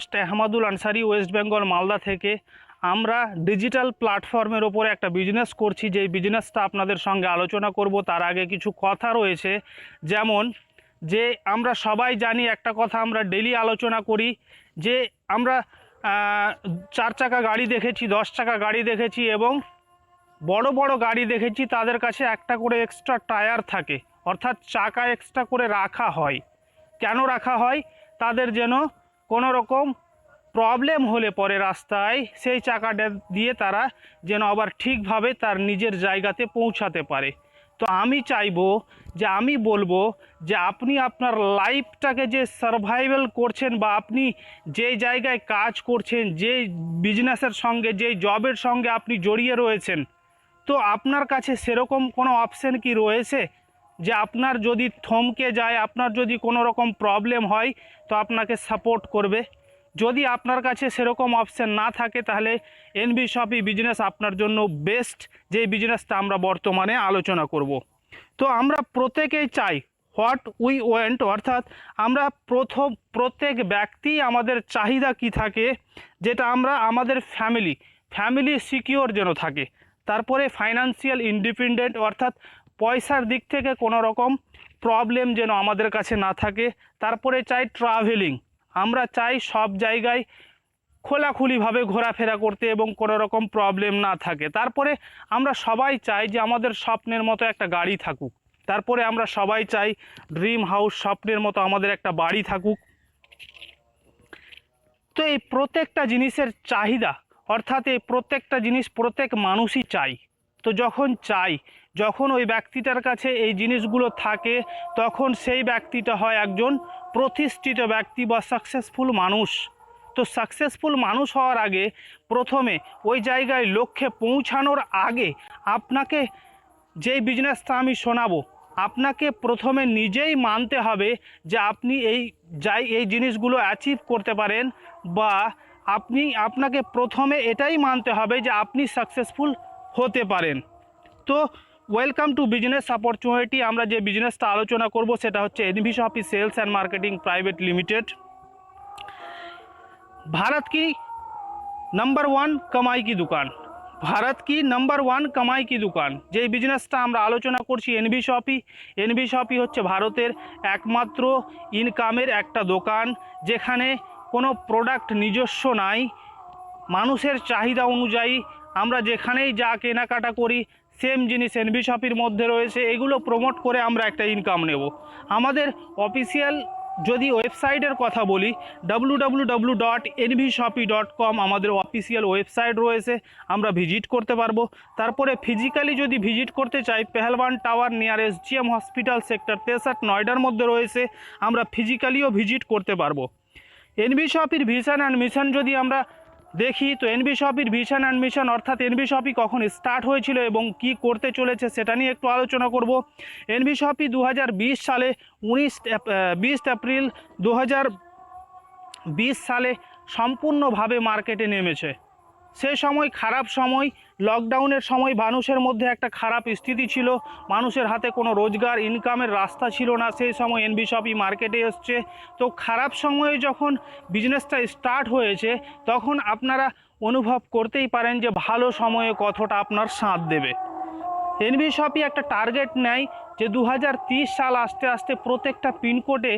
Host Ahmadul Ansari, West Bengal Malda থেকে। আমরা digital প্ল্যাটফর্মের ওপরে একটা বিজনেস করছি, যেই বিজনেসটা আপনাদের সঙ্গে আলোচনা করব। তার আগে কিছু কথা রয়েছে, যেমন যে আমরা সবাই জানি একটা কথা আমরা ডেলি আলোচনা করি, যে আমরা 4 চাকা গাড়ি দেখেছি, 10 চাকা গাড়ি দেখেছি এবং বড় বড় গাড়ি দেখেছি, তাদের কাছে একটা করে এক্সট্রা টায়ার থাকে, অর্থাৎ চাকা এক্সট্রা করে রাখা হয়। কেন রাখা হয়? তাদের যেন কোনো রকম প্রবলেম হলে পরে রাস্তায় সেই চাকাটা দিয়ে তারা যেন আবার ঠিকভাবে তার নিজের জায়গাতে পৌঁছাতে পারে। তো আমি চাইবো যে আমি বলবো যে আপনি আপনার লাইফটাকে যে সারভাইভাল করছেন, বা আপনি যেই জায়গায় কাজ করছেন, যেই বিজনেসের সঙ্গে, যেই জবের সঙ্গে আপনি জড়িয়ে রয়েছেন, তো আপনার কাছে সেরকম কোনো অপশন কি রয়েছে যে আপনার যদি থমকে যায়, আপনার যদি কোনো রকম প্রবলেম হয়, তো আপনাকে সাপোর্ট করবে? যদি আপনার কাছে সেরকম অপশন না থাকে, তাহলে এনবি শপি বিজনেস আপনার জন্য বেস্ট, যেই বিজনেসটা আমরা বর্তমানে আলোচনা করব। তো আমরা প্রত্যেকেই চাই হোয়াট উই ওয়ান্ট, অর্থাৎ আমরা প্রত্যেক ব্যক্তি আমাদের চাহিদা কি থাকে, যেটা আমরা আমাদের ফ্যামিলি সিকিওর যেন থাকে, তারপরে ফাইন্যান্সিয়াল ইন্ডিপেন্ডেন্ট, অর্থাৎ পয়সার দিক থেকে কোনো রকম প্রবলেম যেন আমাদের কাছে না থাকে। তারপরে চাই ট্রাভেলিং, আমরা চাই সব জায়গায় খোলাখুলিভাবে ঘোরাফেরা করতে এবং কোনো রকম প্রবলেম না থাকে। তারপরে আমরা সবাই চাই যে আমাদের স্বপ্নের মতো একটা গাড়ি থাকুক। তারপরে আমরা সবাই চাই ড্রিম হাউস, স্বপ্নের মতো আমাদের একটা বাড়ি থাকুক। তো এই প্রত্যেকটা জিনিসের চাহিদা, অর্থাৎ এই প্রত্যেকটা জিনিস প্রত্যেক মানুষই চাই। তো যখন ওই ব্যক্তিটার কাছে এই জিনিসগুলো থাকে, তখন সেই ব্যক্তিটা হয় একজন প্রতিষ্ঠিত ব্যক্তি বা সাকসেসফুল মানুষ। তো সাকসেসফুল মানুষ হওয়ার আগে, প্রথমে ওই জায়গায় লক্ষ্যে পৌঁছানোর আগে, আপনাকে যেই বিজনেসটা আমি শোনাবো, আপনাকে প্রথমে নিজেই মানতে হবে যে আপনি এই জিনিসগুলো অ্যাচিভ করতে পারেন, বা আপনাকে প্রথমে এটাই মানতে হবে যে আপনি সাকসেসফুল হতে পারেন। তো ওয়েলকাম টু বিজনেস অপরচুনিটি। আমরা যে বিজনেসটা আলোচনা করব সেটা হচ্ছে NV Shoppy sales and marketing private limited. Bharat की नंबर 1 कमाई की दुकान, भारत की नंबर 1 कमाई की दुकान। যে বিজনেসটা আমরা আলোচনা করছি এনভি শপি হচ্ছে ভারতের একমাত্র ইনকামের একটা দোকান, যেখানে কোনো প্রোডাক্ট নিজস্ব নাই। মানুষের চাহিদা অনুযায়ী আমরা যেখানেই যা কেনাকাটা করি, সেম জিনিস এনভি শপির মধ্যে রয়েছে। এগুলো প্রমোট করে আমরা একটা ইনকাম নেব। আমাদের অফিসিয়াল যদি ওয়েবসাইটের কথা বলি, www.nvshopi.com আমাদের অফিসিয়াল ওয়েবসাইট রয়েছে, আমরা ভিজিট করতে পারবো। তারপরে ফিজিক্যালি যদি ভিজিট করতে চাই, পেহেলওয়ান tower near SGM hospital sector 63 নয়ডার মধ্যে রয়েছে, আমরা ফিজিক্যালিও ভিজিট করতে পারবো। এনভি শপির ভিশন অ্যান্ড মিশন যদি আমরা দেখি, তো এনভি শপির ভিশন অ্যান্ড মিশন, অর্থাৎ এনভি শপি কখন স্টার্ট হয়েছিল এবং কি করতে চলেছে সেটা নিয়ে একটু আলোচনা করব। এনভি শপি 2020 সালে 20 এপ্রিল 2020 সালে সম্পূর্ণভাবে মার্কেটে নেমেছে। সে সময় খারাপ সময়, লকডাউনের সময় মানুষের মধ্যে একটা খারাপ স্থিতি ছিল, মানুষের হাতে কোনো রোজগার ইনকামের রাস্তা ছিল না। সেই সময় এনভি শপি মার্কেটে এসছে। তো খারাপ সময়ে যখন বিজনেসটা স্টার্ট হয়েছে, তখন আপনারা অনুভব করতেই পারেন যে ভালো সময়ে কতটা আপনার সাথ দেবে। এনভি শপি একটা টার্গেট নেয় যে 2030 সাল আসতে আসতে প্রত্যেকটা পিনকোডে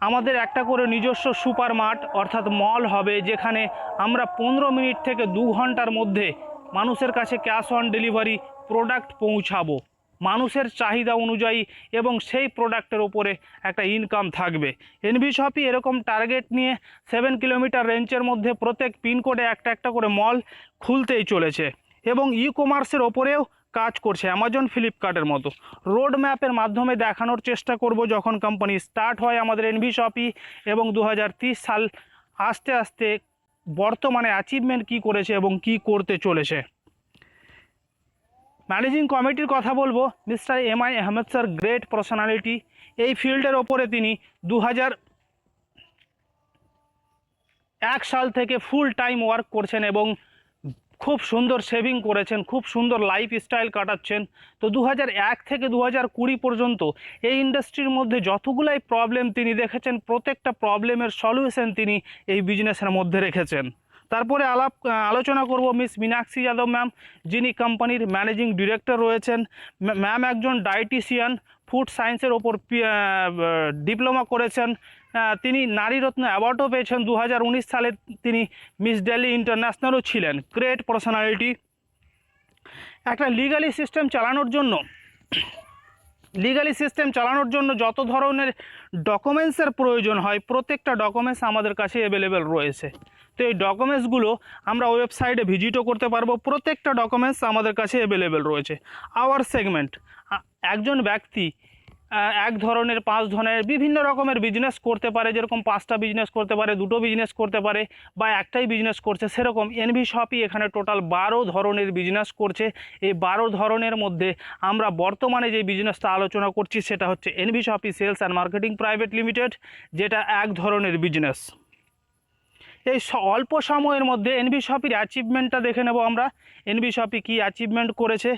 আমাদের একটা করে নিজস্ব সুপার মার্ট, অর্থাৎ মল হবে, যেখানে আমরা 15 মিনিট থেকে 2 ঘন্টার মধ্যে মানুষের কাছে ক্যাশ অন ডেলিভারি প্রোডাক্ট পৌঁছাবো মানুষের চাহিদা অনুযায়ী, এবং সেই প্রোডাক্টের ওপরে একটা ইনকাম থাকবে। এনভি শপি এরকম টার্গেট নিয়ে 7 কিলোমিটার রেঞ্জের মধ্যে প্রত্যেক পিনকোডে একটা করে মল খুলতেই চলেছে, এবং ই কমার্সের ওপরেও কাজ করছে, অ্যামাজন ফ্লিপকার্টের মতো। রোড ম্যাপের মাধ্যমে দেখানোর চেষ্টা করব যখন কোম্পানি স্টার্ট হয় আমাদের এনভি শপি, এবং 2030 সাল আস্তে আস্তে বর্তমানে অ্যাচিভমেন্ট কি করেছে এবং কি করতে চলেছে। ম্যানেজিং কমিটির কথা বলবো, mister MI Ahmed sir, great personality. এই ফিল্ডের ওপরে তিনি 2001 সাল থেকে ফুল টাইম ওয়ার্ক করছেন, এবং খুব সুন্দর সেভিং করেছেন, খুব সুন্দর লাইফস্টাইল কাটাচ্ছেন। তো 2001 থেকে 2020 পর্যন্ত এই ইন্ডাস্ট্রির মধ্যে যতগুলাই প্রবলেম তিনি দেখেছেন, প্রত্যেকটা প্রবলেমের সলিউশন তিনি এই বিজনেসের মধ্যে রেখেছেন। তারপরে আলোচনা করব মিস মীনাক্ষী যাদব ম্যাম, যিনি কোম্পানির ম্যানেজিং ডিরেক্টর রয়েছেন। ম্যাম একজন ডায়েটিশিয়ান, ফুড সায়েন্সের ওপর ডিপ্লোমা করেছেন। তিনি নারীরত্ন অ্যাওয়ার্ডও পেয়েছেন 2019 সালে। তিনি মিস দিল্লি ইন্টারন্যাশনালও ছিলেন। Great personality. একটা লিগালি সিস্টেম চালানোর জন্য যত ধরনের ডকুমেন্টসের প্রয়োজন হয়, প্রত্যেকটা ডকুমেন্টস আমাদের কাছে অ্যাভেলেবেল রয়েছে। তো এই ডকুমেন্টসগুলো আমরা ওয়েবসাইটে ভিজিটও করতে পারবো। প্রত্যেকটা ডকুমেন্টস আমাদের কাছে অ্যাভেলেবেল রয়েছে। আওয়ার সেগমেন্ট, একজন ব্যক্তি এক ধরনের 5 ধরনের বিভিন্ন রকমের বিজনেস করতে পারে। যেরকম 5টা বিজনেস করতে পারে, 2টো বিজনেস করতে পারে, বা একটাই বিজনেস করছে। সেরকম এনভি শপই এখানে টোটাল 12 ধরনের বিজনেস করছে। এই 12 ধরনের মধ্যে আমরা বর্তমানে যে বিজনেসটা আলোচনা করছি সেটা হচ্ছে NV Shoppy sales and marketing private limited, যেটা এক ধরনের বিজনেস। এই অল্প সময়ের মধ্যে এনভি শপির অ্যাচিভমেন্টটা দেখে নেব আমরা। এনভি শপি কী অ্যাচিভমেন্ট করেছে।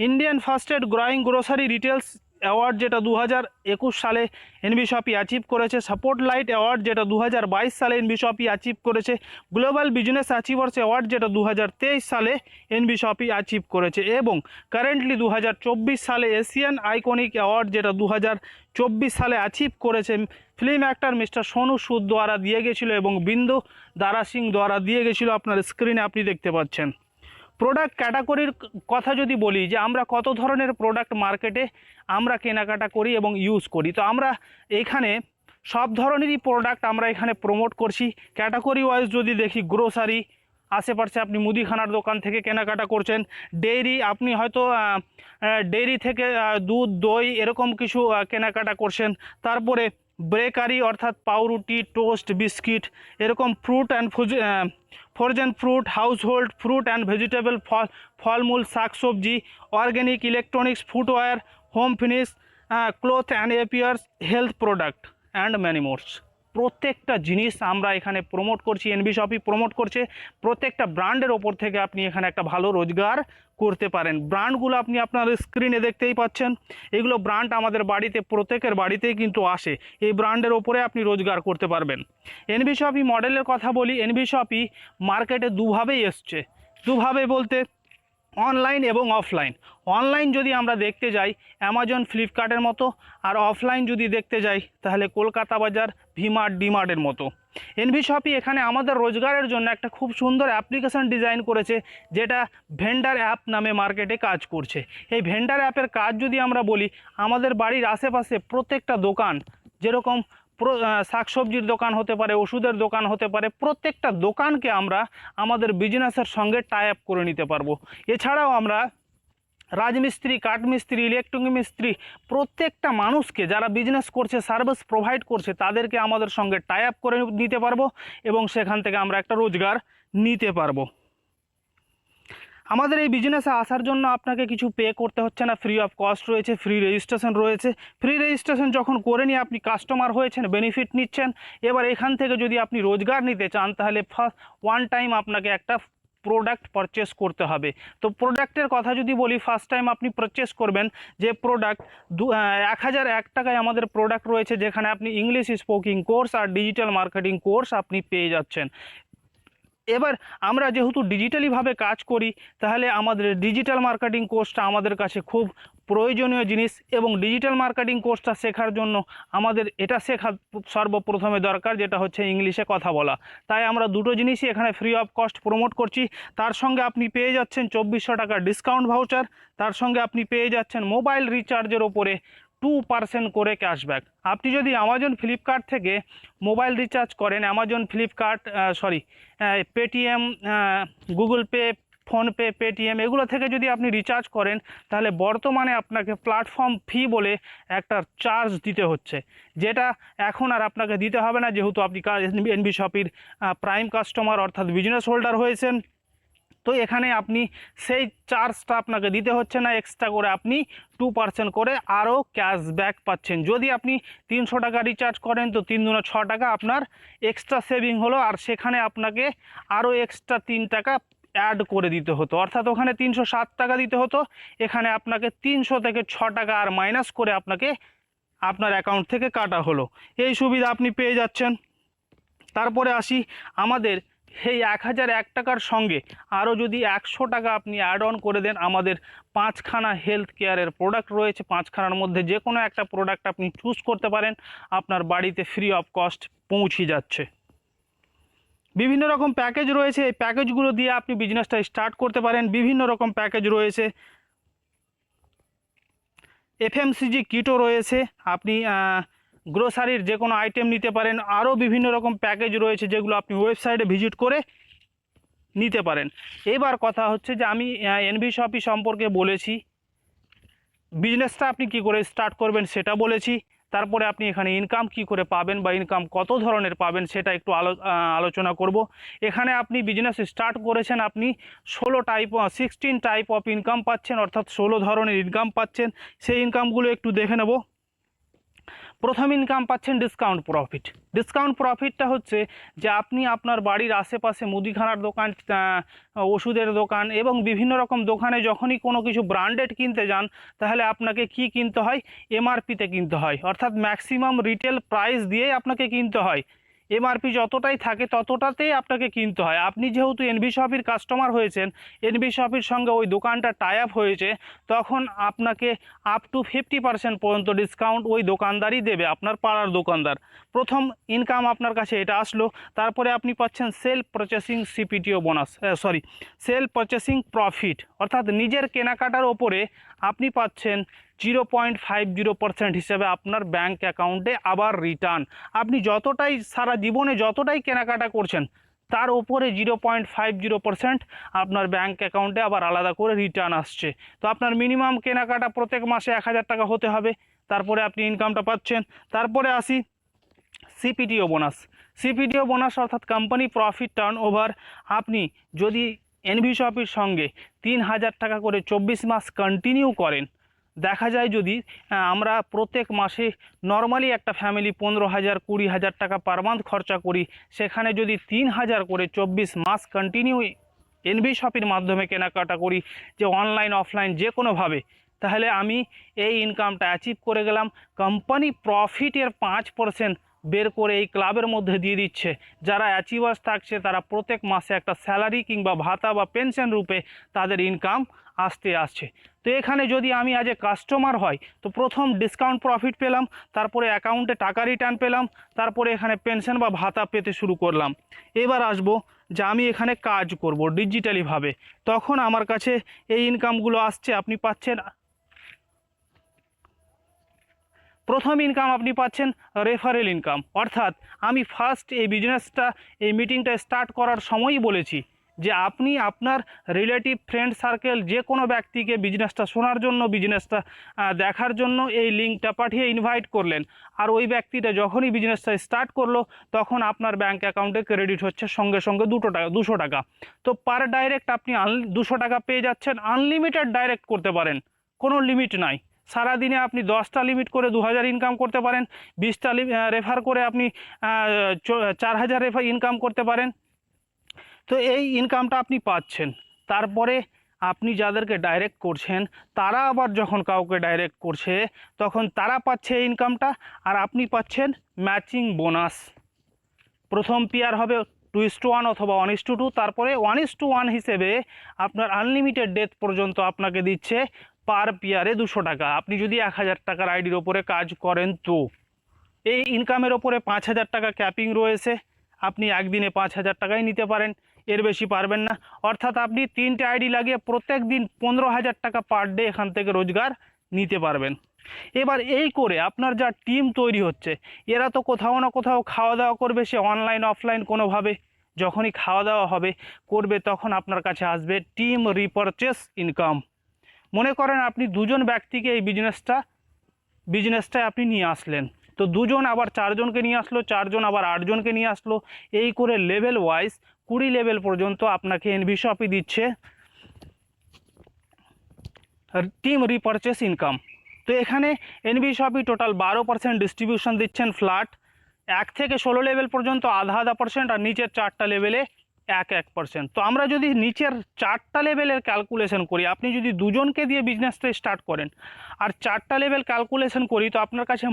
ইন্ডিয়ান ফার্স্টেড গ্রোয়িং গ্রোসারি রিটেলস অ্যাওয়ার্ড, যেটা 2021 সালে এনভি শপি অ্যাচিভ করেছে। সাপোর্ট লাইট অ্যাওয়ার্ড, যেটা 2022 সালে এনভি শপি অ্যাচিভ করেছে। গ্লোবাল বিজনেস অ্যাচিভার্স অ্যাওয়ার্ড, যেটা 2023 সালে এনভি শপি অ্যাচিভ করেছে। এবং কারেন্টলি 2024 সালে এশিয়ান আইকনিক অ্যাওয়ার্ড, যেটা 2024 সালে অ্যাচিভ করেছে ফিল্ম অ্যাক্টর মিস্টার সোনু সুদ দ্বারা দিয়ে গেছিলো এবং বিন্দু দারা সিং দ্বারা দিয়ে গেছিলো। আপনার স্ক্রিনে আপনি দেখতে পাচ্ছেন। প্রোডাক্ট ক্যাটাগরির কথা যদি বলি, যে আমরা কত ধরনের প্রোডাক্ট মার্কেটে আমরা কেনাকাটা করি এবং ইউজ করি, তো আমরা এখানে সব ধরনেরই প্রোডাক্ট আমরা এখানে প্রমোট করছি। ক্যাটাগরি ওয়াইজ যদি দেখি, গ্রোসারি, আশেপাশে আপনি মুদিখানার দোকান থেকে কেনাকাটা করছেন। ডেইরি, আপনি হয়তো ডেইরি থেকে দুধ, দই এরকম কিছু কেনাকাটা করছেন। তারপরে বেকারি, অর্থাৎ পাউরুটি, টোস্ট, বিস্কিট, এরকম fruit and frozen fruit, household fruit and vegetable, ফলমূল, শাকসবজি, organic, electronics, footwear, home finish, cloth and apparels, health product and many mores. প্রত্যেকটা জিনিস আমরা এখানে প্রমোট করছি, এনভি শপই প্রমোট করছে। প্রত্যেকটা ব্র্যান্ডের ওপর থেকে আপনি এখানে একটা ভালো রোজগার করতে পারেন। ব্র্যান্ডগুলো আপনি আপনার স্ক্রিনে দেখতেই পাচ্ছেন। এগুলো ব্র্যান্ড আমাদের বাড়িতে, প্রত্যেকের বাড়িতেই কিন্তু আসে। এই ব্র্যান্ডের ওপরে আপনি রোজগার করতে পারবেন। এনভি শপই মডেলের কথা বলি, এনভি শপই মার্কেটে দুভাবেই এসছে। দুভাবে বলতে অনলাইন এবং অফলাইন। অনলাইন যদি আমরা দেখতে যাই অ্যামাজন, ফ্লিপকার্টের মতো, আর অফলাইন যদি দেখতে যাই তাহলে কলকাতা বাজার, ভিমার্ট, ডিমার্টের মতো। এনভি শপই এখানে আমাদের রোজগারের জন্য একটা খুব সুন্দর অ্যাপ্লিকেশন ডিজাইন করেছে, যেটা ভেন্ডার অ্যাপ নামে মার্কেটে কাজ করছে। এই ভেন্ডার অ্যাপের কাজ যদি আমরা বলি, আমাদের বাড়ির আশেপাশে প্রত্যেকটা দোকান, যেরকম শাকসবজির দোকান হতে পারে, ওষুধের দোকান হতে পারে, প্রত্যেকটা দোকানকে আমরা আমাদের বিজনেসের সঙ্গে টাই আপ করে নিতে পারবো। এছাড়াও আমরা রাজমিস্ত্রি, কাঠমিস্ত্রি, ইলেকট্রনিক মিস্ত্রি, প্রত্যেকটা মানুষকে যারা বিজনেস করছে, সার্ভিস প্রোভাইড করছে, তাদেরকে আমাদের সঙ্গে টাই আপ করে নিতে পারবো এবং সেখান থেকে আমরা একটা রোজগার নিতে পারবো। আমাদের এই বিজনেসে আসার জন্য আপনাকে কিছু পে করতে হচ্ছে না, ফ্রি অফ কস্ট রয়েছে, ফ্রি রেজিস্ট্রেশন রয়েছে। ফ্রি রেজিস্ট্রেশন যখন করে নিয়ে আপনি কাস্টমার হয়েছেন, বেনিফিট নিচ্ছেন। এবার এখান থেকে যদি আপনি রোজগার নিতে চান, তাহলে ফার্স্ট ওয়ান টাইম আপনাকে একটা প্রোডাক্ট পারচেস করতে হবে। তো প্রোডাক্টের কথা যদি বলি, ফার্স্ট টাইম আপনি পারচেস করবেন যে প্রোডাক্ট, 1001 টাকায় আমাদের প্রোডাক্ট রয়েছে, যেখানে আপনি ইংলিশ স্পিকিং কোর্স আর ডিজিটাল মার্কেটিং কোর্স আপনি পেয়ে যাচ্ছেন। এবার আমরা যেহেতু ডিজিটালিভাবে কাজ করি, তাহলে আমাদের ডিজিটাল মার্কেটিং কোর্সটা আমাদের কাছে খুব প্রয়োজনীয় জিনিস। এবং ডিজিটাল মার্কেটিং কোর্সটা শেখার জন্য আমাদের এটা শেখা সর্বপ্রথমে দরকার, যেটা হচ্ছে ইংলিশে কথা বলা। তাই আমরা দুটো জিনিসই এখানে ফ্রি অফ কস্ট প্রমোট করছি। তার সঙ্গে আপনি পেয়ে যাচ্ছেন 2400 টাকার ডিসকাউন্ট ভাউচার। তার সঙ্গে আপনি পেয়ে যাচ্ছেন মোবাইল রিচার্জের ওপরে 2% করে ক্যাশব্যাক। আপনি যদি অ্যামাজন, ফ্লিপকার্ট থেকে মোবাইল রিচার্জ করেন, Amazon, Flipkart, Paytm, Google pay, PhonePe, Paytm, এগুলো থেকে যদি আপনি রিচার্জ করেন, তাহলে বর্তমানে আপনাকে প্ল্যাটফর্ম ফি বলে একটা চার্জ দিতে হচ্ছে, যেটা এখন আর আপনাকে দিতে হবে না, যেহেতু আপনি এনভি শপির প্রাইম কাস্টমার, অর্থাৎ বিজনেস হোল্ডার হয়েছেন। তো এখানে আপনি সেই চার্জটা আপনাকে দিতে হচ্ছে না, এক্সট্রা করে আপনি 2% করে আরও ক্যাশব্যাক পাচ্ছেন। যদি আপনি 300 টাকা রিচার্জ করেন, তো 3 দুগুণে 6 টাকা আপনার এক্সট্রা সেভিং হলো, আর সেখানে আপনাকে আরও এক্সট্রা 3 টাকা অ্যাড করে দিতে হতো, অর্থাৎ ওখানে 307 টাকা দিতে হতো, এখানে আপনাকে 300 থেকে 6 টাকা আর মাইনাস করে আপনাকে আপনার অ্যাকাউন্ট থেকে কাটা হলো। এই সুবিধা আপনি পেয়ে যাচ্ছেন। তারপরে আসি আমাদের এই 1001 টাকার সঙ্গে আরও যদি 100 টাকা আপনি অ্যাড অন করে দেন, আমাদের 5খানা হেলথ কেয়ারের প্রোডাক্ট রয়েছে, 5খানার মধ্যে যে কোনো একটা প্রোডাক্ট আপনি চুজ করতে পারেন, আপনার বাড়িতে ফ্রি অফ কস্ট পৌঁছে যাচ্ছে। বিভিন্ন রকম প্যাকেজ রয়েছে, এই প্যাকেজগুলো দিয়ে আপনি বিজনেসটা স্টার্ট করতে পারেন। বিভিন্ন রকম প্যাকেজ রয়েছে, এফএমসিজি কিটও রয়েছে, আপনি গ্রোসারির যে কোনো আইটেম নিতে পারেন। আরও বিভিন্ন রকম প্যাকেজ রয়েছে যেগুলো আপনি ওয়েবসাইটে ভিজিট করে নিতে পারেন। এবার কথা হচ্ছে যে আমি এনভি শপি সম্পর্কে বলেছি, বিজনেসটা আপনি কি করে স্টার্ট করবেন সেটা বলেছি, তারপরে আপনি এখানে ইনকাম কি করে পাবেন বা ইনকাম কত ধরনের পাবেন সেটা একটু আলোচনা করব। এখানে আপনি বিজনেস স্টার্ট করেছেন, আপনি 16 টাইপ অফ ইনকাম পাচ্ছেন, অর্থাৎ 16 ধরনের ইনকাম পাচ্ছেন। সেই ইনকামগুলো একটু দেখে নেব। প্রথম ইনকাম পাচ্ছেন ডিসকাউন্ট প্রফিট। ডিসকাউন্ট প্রফিটটা হচ্ছে যে আপনি আপনার বাড়ির আশেপাশে মুদিখানার দোকান, ওষুধের দোকান এবং বিভিন্ন রকম দোকানে যখনই কোনো কিছু ব্র্যান্ডেড কিনতে যান, তাহলে আপনাকে কি কিনতে হয়? এমআরপিতে কিনতে হয়, অর্থাৎ ম্যাক্সিমাম রিটেল প্রাইস দিয়েই আপনাকে কিনতে হয়। এমআরপি যতটাই থাকে ততটাতেই আপনাকে কিনতে হয়। আপনি যেহেতু এনভি শপির কাস্টমার হয়েছেন, এনভি শপির সঙ্গে ওই দোকানটা টাই আপ হয়েছে, তখন আপনাকে আপ টু 50% পর্যন্ত ডিসকাউন্ট ওই দোকানদারই দেবে, আপনার পাড়ার দোকানদার। প্রথম ইনকাম আপনার কাছে এটা আসলো। তারপরে আপনি পাচ্ছেন সেলফ পারচেসিং সিপিটিও বোনাস, সেলফ পারচেসিং প্রফিট, অর্থাৎ নিজের কেনাকাটার ওপরে আপনি পাচ্ছেন 0.50% হিসেবে আপনার ব্যাংক অ্যাকাউন্টে আবার রিটার্ন। আপনি যতটাই সারা জীবনে যতটাই কেনাকাটা করছেন তার ওপরে 0.50% আপনার ব্যাংক অ্যাকাউন্টে আবার আলাদা করে রিটার্ন আসছে। তো আপনার মিনিমাম কেনাকাটা প্রত্যেক মাসে 1000 টাকা হতে হবে, তারপরে আপনি ইনকামটা পাচ্ছেন। তারপরে আসি সিপিটিও বোনাস। সিপিটিও বোনাস অর্থাৎ কোম্পানি প্রফিট টার্ন ওভার। আপনি যদি এনভি শপির সঙ্গে 3000 টাকা করে 24 মাস কন্টিনিউ করেন, দেখা যায় যদি আমরা প্রত্যেক মাসে নর্মালি একটা ফ্যামিলি 15,000 20,000 টাকা পার মান্থ খরচা করি, সেখানে যদি 3000 করে 24 মাস কন্টিনিউ এনভি শপির মাধ্যমে কেনাকাটা করি, যে অনলাইন অফলাইন যে কোনোভাবে, তাহলে আমি এই ইনকামটা অ্যাচিভ করে গেলাম। কোম্পানি প্রফিটের 5% বের করে এই ক্লাবের মধ্যে দিয়ে দিচ্ছে। যারা অ্যাচিভার্স থাকছে তারা প্রত্যেক মাসে একটা স্যালারি কিংবা ভাতা বা পেনশন রূপে তাদের ইনকাম আসছে। তো এখানে যদি আমি আজ এ কাস্টমার হয়, তো প্রথম ডিসকাউন্ট প্রফিট পেলাম, তারপরে অ্যাকাউন্টে টাকা রিটার্ন পেলাম, তারপরে এখানে পেনশন বা ভাতা পেতে শুরু করলাম। এবার আসবো যে আমি এখানে কাজ করব ডিজিটালিভাবে, তখন আমার কাছে এই ইনকামগুলো আসছে। আপনি পাচ্ছেন প্রথম ইনকাম, আপনি পাচ্ছেন রেফারেল ইনকাম, অর্থাৎ আমি ফার্স্ট এই বিজনেসটা, এই মিটিংটা স্টার্ট করার সময়ই বলেছি যে আপনি আপনার রিলেটিভ ফ্রেন্ড সার্কেল যে কোনো ব্যক্তিকে বিজনেসটা শোনার জন্য, বিজনেসটা দেখার জন্য এই লিঙ্কটা পাঠিয়ে ইনভাইট করলেন, আর ওই ব্যক্তিটা যখনই বিজনেসটা স্টার্ট করলো তখন আপনার ব্যাঙ্ক অ্যাকাউন্টে ক্রেডিট হচ্ছে সঙ্গে সঙ্গে 200 টাকা। তো পার ডাইরেক্ট আপনি 200 টাকা পেয়ে যাচ্ছেন। আনলিমিটেড ডাইরেক্ট করতে পারেন, কোনো লিমিট নাই। সারাদিনে আপনি 10টা লিমিট করে 2000 ইনকাম করতে পারেন, 20টা রেফার করে আপনি 4000 রেফার ইনকাম করতে পারেন। তো এই ইনকামটা আপনি পাচ্ছেন। তারপরে আপনি যাদেরকে ডাইরেক্ট করছেন তারা আবার যখন কাউকে ডাইরেক্ট করছে তখন তারা পাচ্ছে এই ইনকামটা, আর আপনি পাচ্ছেন ম্যাচিং বোনাস। প্রথম পেয়ার হবে 2:1 অথবা 1:2, তারপরে 1:1 হিসেবে আপনার আনলিমিটেড ডেথ পর্যন্ত আপনাকে দিচ্ছে পার পেয়ারে 200 টাকা। আপনি যদি 1000 টাকার আইডির ওপরে কাজ করেন, তো এই ইনকামের ওপরে 5000 টাকা ক্যাপিং রয়েছে। আপনি একদিনে 5000 টাকাই নিতে পারেন, এর বেশি পারবেন না। অর্থাৎ আপনি 3টে আইডি লাগিয়ে প্রত্যেক দিন 15,000 টাকা পার ডে এখান থেকে রোজগার নিতে পারবেন। এবার এই করে আপনার যা টিম তৈরি হচ্ছে, এরা তো কোথাও না কোথাও খাওয়া দাওয়া করবে, সে অনলাইন অফলাইন কোনোভাবে। যখনই খাওয়া দাওয়া হবে করবে তখন আপনার কাছে আসবে টিম রিপারচেস ইনকাম। মনে করেন আপনি দুজন ব্যক্তিকে এই বিজনেসটায় আপনি নিয়ে আসলেন, তো দুজন আবার 4 জনকে নিয়ে আসলো, 4 জন আবার 8 জনকে নিয়ে আসলো, এই করে লেভেল ওয়াইজ 20 লেভেল পর্যন্ত আপনাকে এনভি শপই দিচ্ছে টিম রিপারচেস ইনকাম। তো এখানে এনভি শপই টোটাল 12% ডিস্ট্রিবিউশন দিচ্ছেন ফ্ল্যাট। 1 থেকে 16 লেভেল পর্যন্ত আধা %, আর নিচের 4টা লেভেলে 1%। তো আমরা যদি নিচের 4টা লেভেলের ক্যালকুলেশন করি, আপনি যদি দুজনকে দিয়ে বিজনেসটা স্টার্ট করেন আর 4টা লেভেল ক্যালকুলেশন করি, তো আপনার কাছে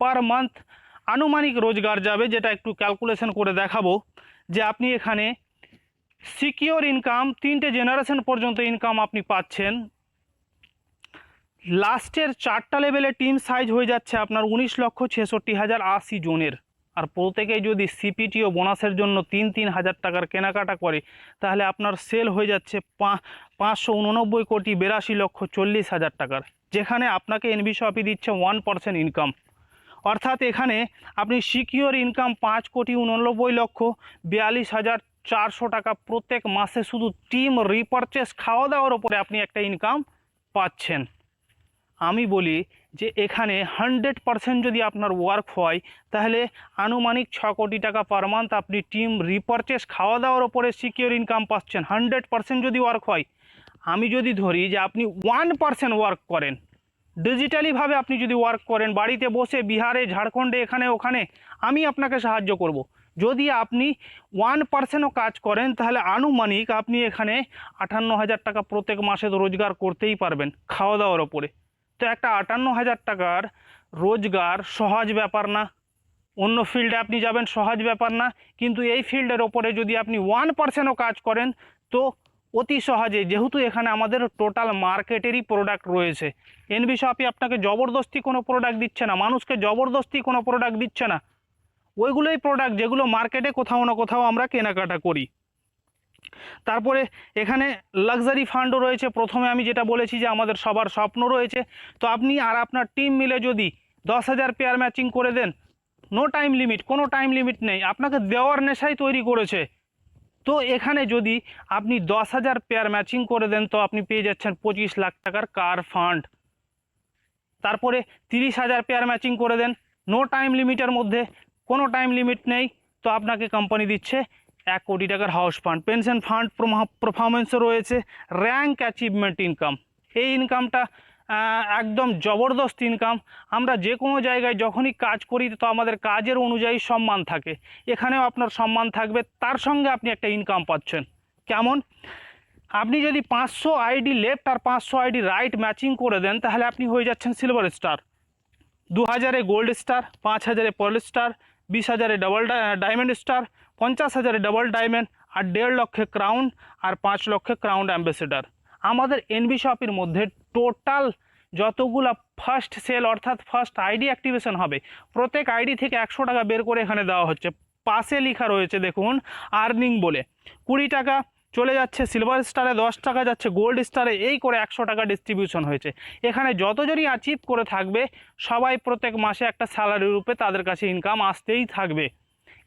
পার মান্থ আনুমানিক রোজগার যাবে, যেটা একটু ক্যালকুলেশন করে দেখাবো, যে আপনি এখানে সিকিওর ইনকাম 3টে জেনারেশন পর্যন্ত ইনকাম আপনি পাচ্ছেন। লাস্টের 4টা লেভেলে টিম সাইজ হয়ে যাচ্ছে আপনার 19,66,080 জনের। আর প্রত্যেকেই যদি সিপিটি ও বোনাসের জন্য 3,000 টাকার কেনাকাটা করে, তাহলে আপনার সেল হয়ে যাচ্ছে 589,82,40,40,000 টাকার, যেখানে আপনাকে এনবিশপি দিচ্ছে 1% ইনকাম। অর্থাৎ এখানে আপনি সিকিওর ইনকাম 5,89,42,400 টাকা প্রত্যেক মাসে শুধু টিম রিপারচেস খাওয়া দাওয়ার ওপরে আপনি একটা ইনকাম পাচ্ছেন। আমি বলি যে এখানে 100% যদি আপনার ওয়ার্ক হয়, তাহলে আনুমানিক 6 কোটি টাকা পার মান্থ আপনি টিম রিপারচেস খাওয়া দাওয়ার ওপরে সিকিওর ইনকাম পাচ্ছেন। 100% যদি ওয়ার্ক হয়, আমি যদি ধরি যে আপনি 1% ওয়ার্ক করেন, ডিজিটালিভাবে আপনি যদি ওয়ার্ক করেন বাড়িতে বসে, বিহারে, ঝাড়খণ্ডে, এখানে ওখানে, আমি আপনাকে সাহায্য করব। যদি আপনি 1%ও কাজ করেন, তাহলে আনুমানিক আপনি এখানে 58,000 টাকা প্রত্যেক মাসে তো রোজগার করতেই পারবেন খাওয়া দাওয়ার ওপরে। তো একটা 58,000 টাকার রোজগার সহজ ব্যাপার না। অন্য ফিল্ডে আপনি যাবেন, সহজ ব্যাপার না, কিন্তু এই ফিল্ডের ওপরে যদি আপনি 1%ও কাজ করেন, তো অতি সহজে, যেহেতু এখানে আমাদের টোটাল মার্কেটেরই প্রোডাক্ট রয়েছে। এনবিশপি আপনাকে জবরদস্তি কোনো প্রোডাক্ট দিচ্ছে না, মানুষকে জবরদস্তি কোনো প্রোডাক্ট দিচ্ছে না, ওইগুলোই প্রোডাক্ট যেগুলো মার্কেটে কোথাও না কোথাও আমরা কেনাকাটা করি। তারপরে এখানে লাক্সারি ফান্ডও রয়েছে। প্রথমে আমি যেটা বলেছি যে আমাদের সবার স্বপ্ন রয়েছে, তো আপনি আর আপনার টিম মিলে যদি 10,000 পেয়ার ম্যাচিং করে দেন, নো টাইম লিমিট, কোনো টাইম লিমিট নেই, আপনাকে দেওয়ার নেশাই তৈরি করেছে। তো এখানে যদি আপনি 10,000 পেয়ার ম্যাচিং করে দেন, তো আপনি পেয়ে যাচ্ছেন 25 লাখ টাকার কার ফান্ড। তারপরে 30,000 পেয়ার ম্যাচিং করে দেন, নো টাইম লিমিটের মধ্যে, কোনো টাইম লিমিট নেই, তো আপনাকে কোম্পানি দিচ্ছে 1 কোটি টাকার হাউস ফান্ড। পেনশন ফান্ড পারফরমেন্সও রয়েছে। র্যাঙ্ক অ্যাচিভমেন্ট ইনকাম, এই ইনকামটা একদম জবরদস্ত ইনকাম। আমরা যে কোনো জায়গায় যখনই কাজ করি, তো আমাদের কাজের অনুযায়ী সম্মান থাকে, এখানেও আপনার সম্মান থাকবে, তার সঙ্গে আপনি একটা ইনকাম পাচ্ছেন। কেমন? আপনি যদি 500 আইডি লেফট আর 500 আইডি রাইট ম্যাচিং করে দেন, তাহলে আপনি হয়ে যাচ্ছেন সিলভার স্টার, 2,000-এ গোল্ড স্টার, 5,000-এ পার্ল স্টার, 20,000-এ ডাবল ডায়মন্ড স্টার, 50,000-এ ডাবল ডায়মন্ড, আর 1.5 লক্ষে ক্রাউন, আর 5 লক্ষে ক্রাউন অ্যাম্বাসেডার। আমাদের এনবিশপির মধ্যে টোটাল যতগুলো ফার্স্ট সেল অর্থাৎ ফার্স্ট আইডি অ্যাক্টিভেশন হবে, প্রত্যেক আইডি থেকে 100 টাকা বের করে এখানে দেওয়া হচ্ছে। পাশে লেখা রয়েছে দেখুন আর্নিং বলে, 20 টাকা চলে যাচ্ছে সিলভার স্টারে, 10 টাকা যাচ্ছে গোল্ড স্টারে, এই করে 100 টাকা ডিস্ট্রিবিউশন হয়েছে। এখানে যতজনই অ্যাচিভ করে থাকবে, সবাই প্রত্যেক মাসে একটা স্যালারি রূপে তাদের কাছে ইনকাম আসতেই থাকবে।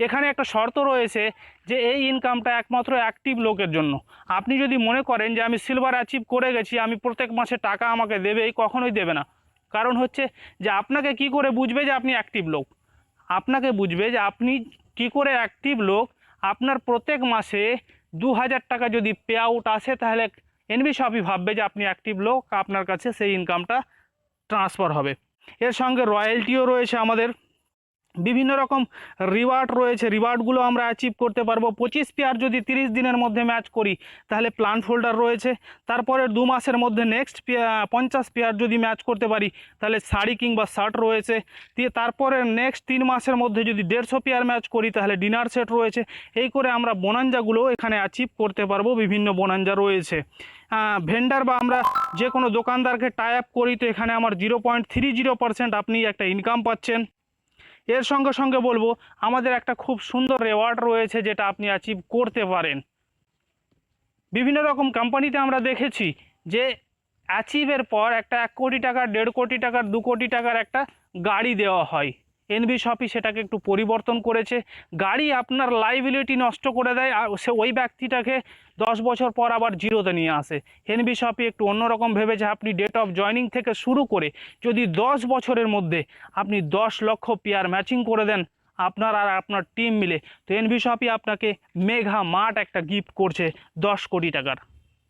এখানে একটা শর্ত রয়েছে যে এই ইনকামটা একমাত্র অ্যাক্টিভ লোকের জন্য। আপনি যদি মনে করেন যে আমি সিলভার অ্যাচিভ করে গেছি, আমি প্রত্যেক মাসে টাকা আমাকে দেবে, এই কখনোই দেবে না। কারণ হচ্ছে যে আপনাকে কি করে বুঝবে যে আপনি অ্যাক্টিভ লোক? আপনাকে বুঝবে যে আপনি কি করে অ্যাক্টিভ লোক। আপনার প্রত্যেক মাসে 2,000 টাকা যদি পে আউট আসে, তাহলে এনবিশপি ভাববে যে আপনি অ্যাক্টিভ লোক, আপনার কাছে সেই ইনকামটা ট্রান্সফার হবে। এর সঙ্গে রয়্যালটিও রয়েছে, আমাদের বিভিন্ন রকম রিওয়ার্ড রয়েছে, রিওয়ার্ডগুলো আমরা অ্যাচিভ করতে পারবো। 25 পেয়ার যদি 30 দিনের মধ্যে ম্যাচ করি, তাহলে প্ল্যান ফোল্ডার রয়েছে। তারপরে 2 মাসের মধ্যে নেক্সট 50 পেয়ার যদি ম্যাচ করতে পারি, তাহলে শাড়ি কিংবা শার্ট রয়েছে। তারপরে নেক্সট 3 মাসের মধ্যে যদি 150 পেয়ার ম্যাচ করি, তাহলে ডিনার সেট রয়েছে। এই করে আমরা বোনাঞ্জাগুলো এখানে অ্যাচিভ করতে পারবো, বিভিন্ন বোনাঞ্জা রয়েছে। ভেন্ডার বা আমরা যে কোনো দোকানদারকে টাই আপ করি, তো এখানে আমার 0.30% আপনি একটা ইনকাম পাচ্ছেন। এর সঙ্গে সঙ্গে বলবো আমাদের একটা খুব সুন্দর রেওয়ার্ড রয়েছে, যেটা আপনি অ্যাচিভ করতে পারেন। বিভিন্ন রকম কোম্পানিতে আমরা দেখেছি যে অ্যাচিভের পর একটা 1 কোটি টাকার, 1.5 কোটি টাকার, 2 কোটি টাকার একটা গাড়ি দেওয়া হয়। এনবিশপি সেটাকে একটু পরিবর্তন করেছে। গাড়ি আপনার লাইবিলিটি নষ্ট করে দেয়, আর সে ওই ব্যক্তিটাকে 10 বছর পর আবার জিরোতে নিয়ে আসে। এনবিশপি একটু অন্যরকম ভেবেছে। আপনি ডেট অফ জয়নিং থেকে শুরু করে যদি 10 বছরের মধ্যে আপনি 10 লক্ষ পেয়ার ম্যাচিং করে দেন, আপনার আর আপনার টিম মিলে, তো এনবিশপি আপনাকে মেঘা মার্ট একটা গিফট করছে 10 কোটি টাকার।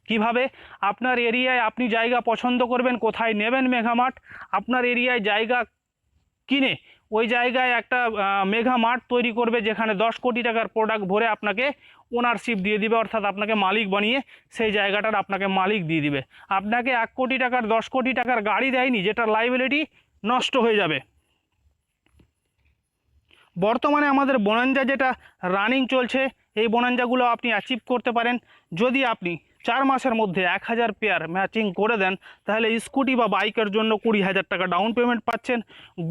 কিভাবে? আপনার এরিয়ায় আপনি জায়গা পছন্দ করবেন, কোথায় নেবেন মেঘা মার্ট, আপনার এরিয়ায় জায়গা কিনে ওই জায়গায় একটা মেগা মার্ট তৈরি করবে, যেখানে 10 কোটি টাকার প্রোডাক্ট ভরে আপনাকে ওনারশিপ দিয়ে দিবে, অর্থাৎ আপনাকে মালিক বানিয়ে সেই জায়গাটার আপনাকে মালিক দিয়ে দিবে। আপনাকে 1 কোটি টাকার 10 কোটি টাকার গাড়ি দেয়নি, যেটার লাইবিলিটি নষ্ট হয়ে যাবে। বর্তমানে আমাদের বোনাঞ্জা যেটা রানিং চলছে, এই বোনাঞ্জাগুলো আপনি অ্যাচিভ করতে পারেন যদি আপনি 4 মাসের মধ্যে 1000 পেয়ার ম্যাচিং করে দেন, তাহলে স্কুটি বা বাইকের জন্য 20,000 টাকা ডাউন পেমেন্ট পাচ্ছেন।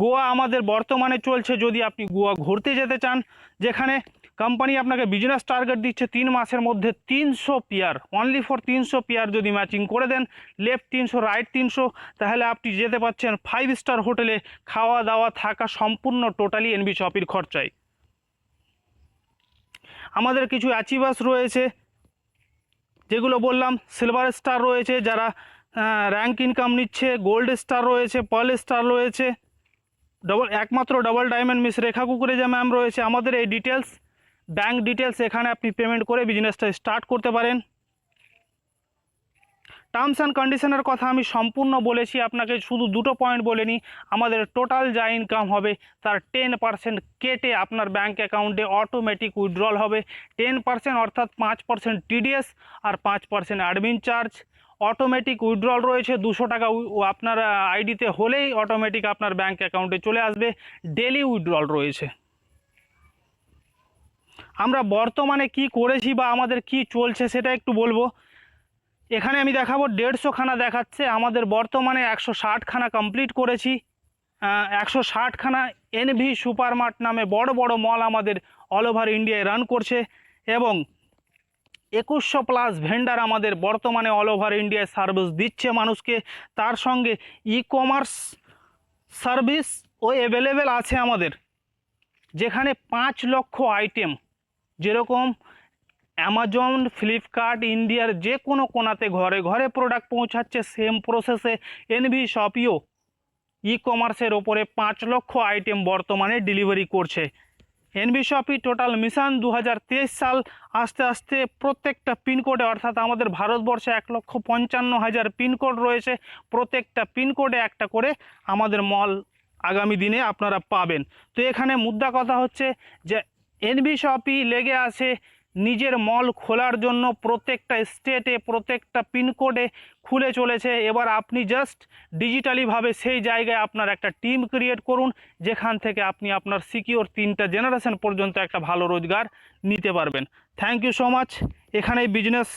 গোয়া আমাদের বর্তমানে চলছে, যদি আপনি গোয়া ঘুরতে যেতে চান, যেখানে কোম্পানি আপনাকে বিজনেস টার্গেট দিচ্ছে 3 মাসের মধ্যে 300 পেয়ার, অনলি ফর 300 পেয়ার যদি ম্যাচিং করে দেন, লেফট 300 রাইট 300, তাহলে আপনি যেতে পাচ্ছেন 5 স্টার হোটেলে, খাওয়া দাওয়া থাকা সম্পূর্ণ টোটালি এনবি শপির খরচায়। আমাদের কিছু অ্যাচিভার্স রয়েছে, যেগুলো বললাম, সিলভার স্টার রয়েছে যারা র্যাঙ্ক ইনকাম নিচ্ছে, গোল্ড স্টার রয়েছে, পার্ল স্টার রয়েছে, একমাত্র ডাবল ডায়মন্ড মিস রেখা কুকুরেজা ম্যাম রয়েছে। আমাদের এই ডিটেলস, ব্যাঙ্ক ডিটেলস, এখানে আপনি পেমেন্ট করে বিজনেসটা স্টার্ট করতে পারেন। টার্মস অ্যান্ড কন্ডিশনের কথা আমি সম্পূর্ণ বলেছি, আপনাকে শুধু দুটো পয়েন্ট বলে নিই। আমাদের টোটাল যা ইনকাম হবে তার 10% কেটে আপনার ব্যাঙ্ক অ্যাকাউন্টে অটোমেটিক উইথড্রল হবে। 10% অর্থাৎ 5% টিডিএস আর 5% অ্যাডমিন চার্জ। অটোমেটিক উইথড্রল রয়েছে, 200 টাকা আপনার আইডিতে হলেই অটোমেটিক আপনার ব্যাঙ্ক অ্যাকাউন্টে চলে আসবে। ডেলি উইথড্রল রয়েছে। আমরা বর্তমানে কি করেছি বা আমাদের কি চলছে সেটা একটু বলবো। এখানে আমি দেখাবো 150 খানা দেখাচ্ছে, আমাদের বর্তমানে 160 খানা কমপ্লিট করেছি। 160 খানা এনভি সুপারমার্ট নামে বড় বড় মল আমাদের অল ওভার ইন্ডিয়ায় রান করছে, এবং 2100 প্লাস ভেন্ডার আমাদের বর্তমানে অল ওভার ইন্ডিয়ায় সার্ভিস দিচ্ছে মানুষকে। তার সঙ্গে ই কমার্স সার্ভিসও অ্যাভেলেবেল আছে আমাদের, যেখানে 5 লক্ষ আইটেম, যেরকম অ্যামাজন, ফ্লিপকার্ট, ইন্ডিয়ার যে কোনো কোণাতে ঘরে ঘরে প্রোডাক্ট পৌঁছাচ্ছে, সেম প্রসেসে এনভি শপিও ই কমার্সের ওপরে 5 লক্ষ আইটেম বর্তমানে ডেলিভারি করছে। এনভি শপি টোটাল মিশন 2023 সাল, আস্তে আস্তে প্রত্যেকটা পিনকোডে, অর্থাৎ আমাদের ভারতবর্ষে 1,55,000 পিনকোড রয়েছে, প্রত্যেকটা পিনকোডে একটা করে আমাদের মল আগামী দিনে আপনারা পাবেন। তো এখানে মুদ্রা কথা হচ্ছে যে এনভি শপি লেগে আছে নিজের মল খোলার জন্য, প্রত্যেকটা স্টেটে প্রত্যেকটা পিনকোডে খুলে চলেছে। এবার আপনি জাস্ট ডিজিটালিভাবে সেই জায়গায় আপনার একটা টিম ক্রিয়েট করুন, যেখান থেকে আপনি আপনার সিকিওর 3টা জেনারেশন পর্যন্ত একটা ভালো রোজগার নিতে পারবেন। Thank you so much. এখানেই বিজনেস